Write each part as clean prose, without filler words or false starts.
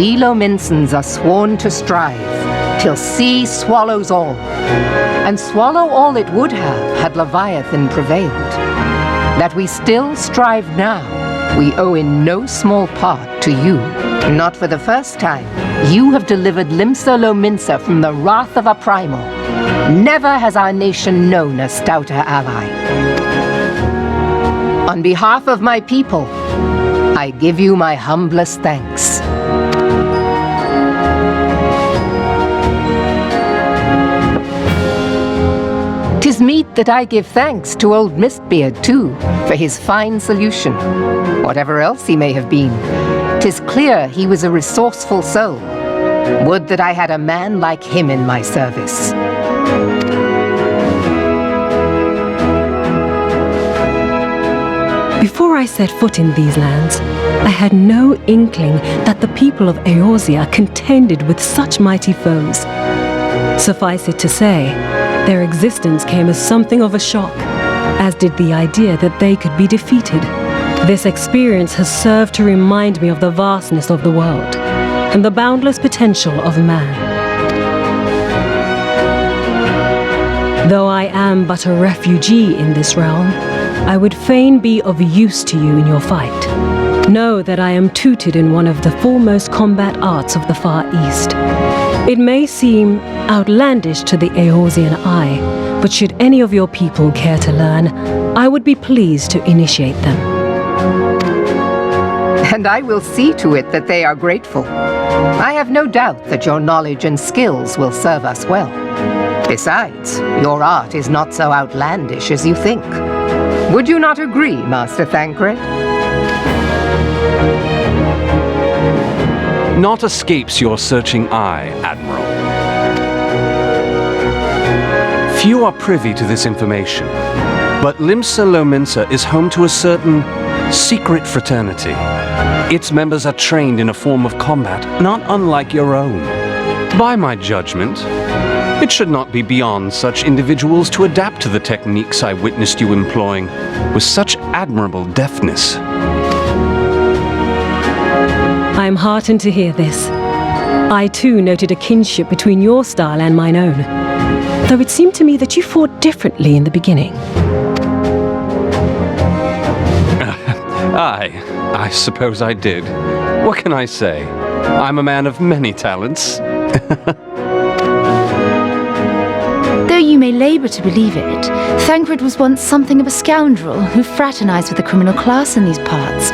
we Lominsans are sworn to strive till sea swallows all, and swallow all it would have had Leviathan prevailed. That we still strive now, we owe in no small part to you. Not for the first time, you have delivered Limsa Lominsa from the wrath of a primal. Never has our nation known a stouter ally. On behalf of my people, I give you my humblest thanks. 'Tis meet that I give thanks to old Mistbeard, too, for his fine solution. Whatever else he may have been, 'tis clear he was a resourceful soul. Would that I had a man like him in my service. Before I set foot in these lands, I had no inkling that the people of Eorzea contended with such mighty foes. Suffice it to say, their existence came as something of a shock, as did the idea that they could be defeated. This experience has served to remind me of the vastness of the world and the boundless potential of man. Though I am but a refugee in this realm, I would fain be of use to you in your fight. Know that I am tutored in one of the foremost combat arts of the Far East. It may seem outlandish to the Eorzean eye, but should any of your people care to learn, I would be pleased to initiate them. And I will see to it that they are grateful. I have no doubt that your knowledge and skills will serve us well. Besides, your art is not so outlandish as you think. Would you not agree, Master Thancred? Naught escapes your searching eye, Admiral. Few are privy to this information, but Limsa Lominsa is home to a certain secret fraternity. Its members are trained in a form of combat not unlike your own. By my judgment, it should not be beyond such individuals to adapt to the techniques I witnessed you employing with such admirable deftness. I am heartened to hear this. I too noted a kinship between your style and mine own, though it seemed to me that you fought differently in the beginning. I suppose I did. What can I say? I'm a man of many talents. Though you may labor to believe it, Thancred was once something of a scoundrel who fraternized with the criminal class in these parts.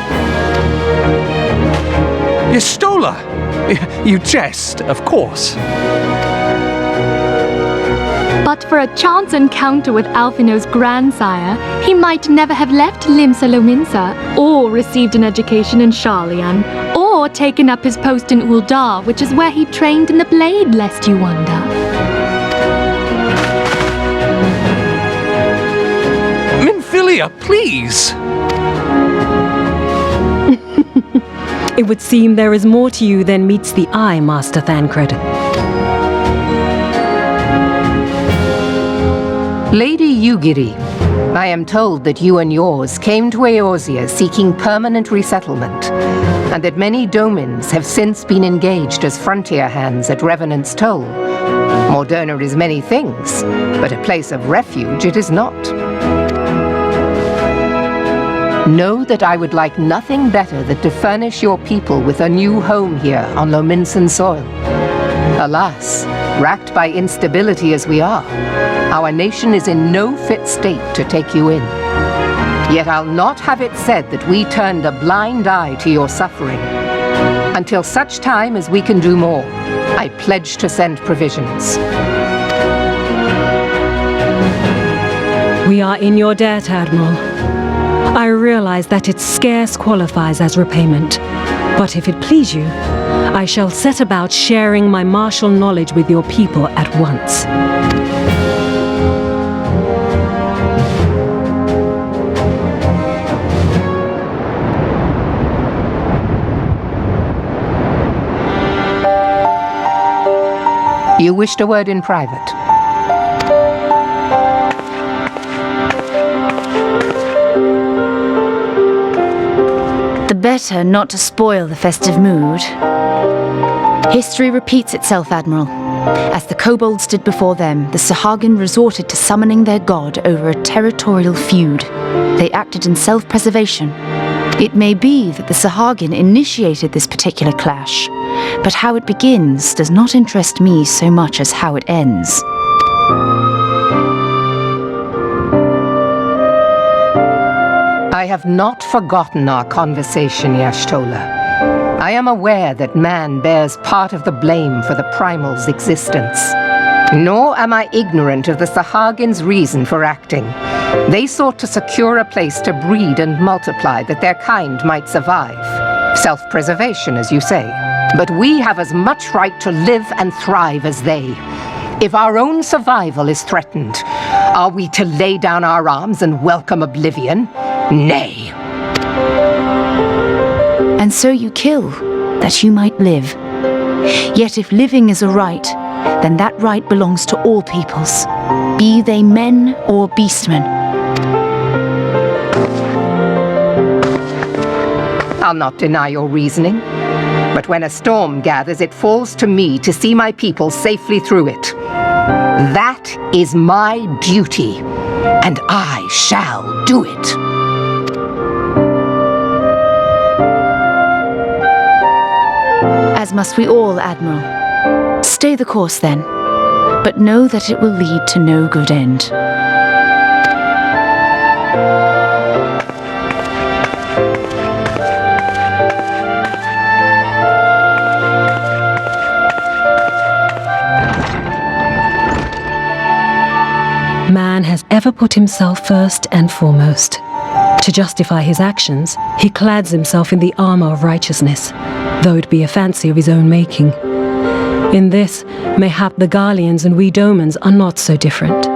Yestola! You jest, of course. But for a chance encounter with Alphino's grandsire, he might never have left Limsa Lominsa, or received an education in Sharlayan, or taken up his post in Uldar, which is where he trained in the blade, lest you wonder. Minfilia, please! It would seem there is more to you than meets the eye, Master Thancred. Lady Yugiri, I am told that you and yours came to Eorzea seeking permanent resettlement, and that many domins have since been engaged as frontier hands at Revenant's Toll. Morderna is many things, but a place of refuge it is not. Know that I would like nothing better than to furnish your people with a new home here on Lominsan soil. Alas, racked by instability as we are, our nation is in no fit state to take you in. Yet I'll not have it said that we turned a blind eye to your suffering. Until such time as we can do more, I pledge to send provisions. We are in your debt, Admiral. I realize that it scarce qualifies as repayment, but if it please you, I shall set about sharing my martial knowledge with your people at once. You wished a word in private. The better not to spoil the festive mood. History repeats itself, Admiral. As the kobolds did before them, the Sahagin resorted to summoning their god over a territorial feud. They acted in self-preservation. It may be that the Sahagin initiated this particular clash, but how it begins does not interest me so much as how it ends. I have not forgotten our conversation, Y'ashtola. I am aware that man bears part of the blame for the Primal's existence. Nor am I ignorant of the Sahagin's reason for acting. They sought to secure a place to breed and multiply that their kind might survive. Self-preservation, as you say. But we have as much right to live and thrive as they. If our own survival is threatened, are we to lay down our arms and welcome oblivion? Nay. And so you kill, that you might live. Yet if living is a right, then that right belongs to all peoples, be they men or beastmen. I'll not deny your reasoning, but when a storm gathers, it falls to me to see my people safely through it. That is my duty, and I shall do it. As must we all, Admiral. Stay the course, then, but know that it will lead to no good end. Man has ever put himself first and foremost. To justify his actions, he clads himself in the armor of righteousness, though it be a fancy of his own making. In this, mayhap the Garleans and we Domans are not so different.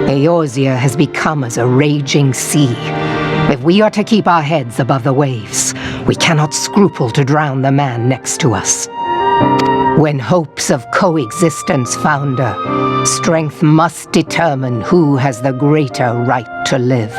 Eorzea has become as a raging sea. If we are to keep our heads above the waves, we cannot scruple to drown the man next to us. When hopes of coexistence founder, strength must determine who has the greater right to live.